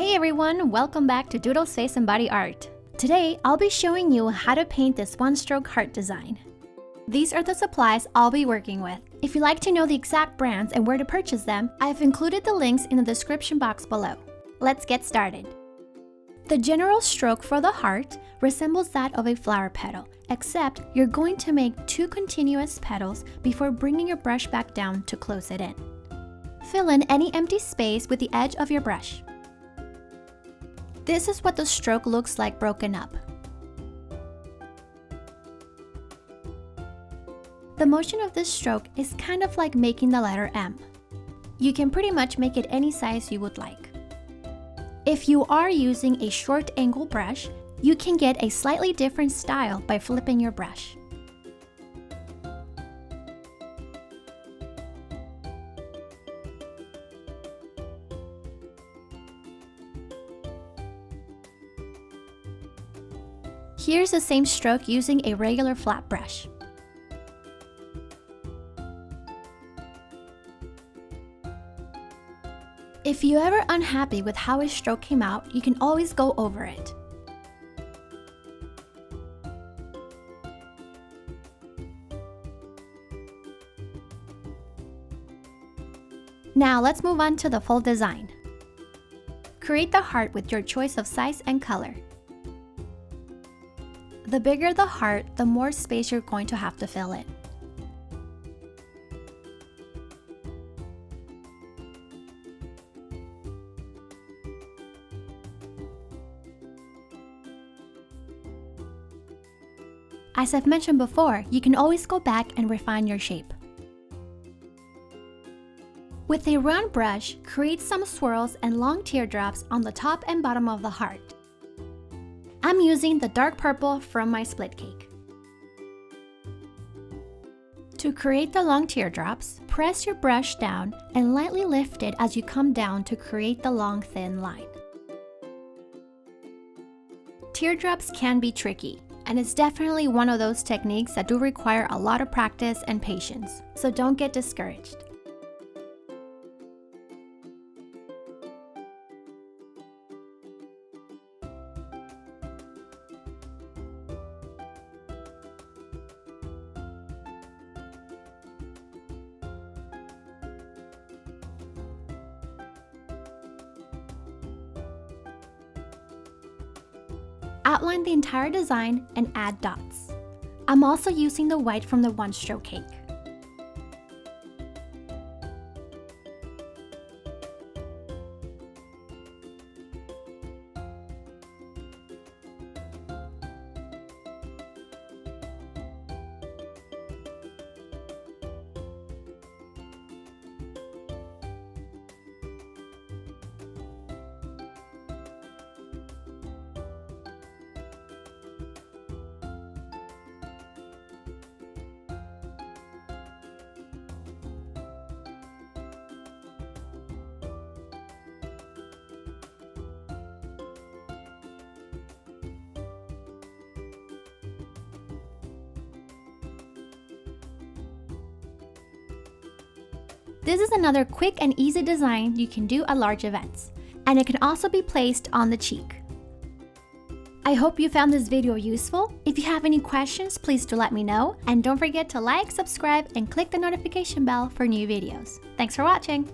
Hey everyone, welcome back to Doodle's Face and Body Art. Today, I'll be showing you how to paint this one-stroke heart design. These are the supplies I'll be working with. If you'd like to know the exact brands and where to purchase them, I've included the links in the description box below. Let's get started. The general stroke for the heart resembles that of a flower petal, except you're going to make two continuous petals before bringing your brush back down to close it in. Fill in any empty space with the edge of your brush. This is what the stroke looks like broken up. The motion of this stroke is kind of like making the letter M. You can pretty much make it any size you would like. If you are using a short angle brush, you can get a slightly different style by flipping your brush. Here's the same stroke using a regular flat brush. If you're ever unhappy with how a stroke came out, you can always go over it. Now let's move on to the full design. Create the heart with your choice of size and color. The bigger the heart, the more space you're going to have to fill in. As I've mentioned before, you can always go back and refine your shape. With a round brush, create some swirls and long teardrops on the top and bottom of the heart. I'm using the dark purple from my split cake. To create the long teardrops, press your brush down and lightly lift it as you come down to create the long thin line. Teardrops can be tricky, and it's definitely one of those techniques that do require a lot of practice and patience, so don't get discouraged. Outline the entire design and add dots. I'm also using the white from the one-stroke cake. This is another quick and easy design you can do at large events, and it can also be placed on the cheek. I hope you found this video useful. If you have any questions, please do let me know, and don't forget to like, subscribe, and click the notification bell for new videos. Thanks for watching!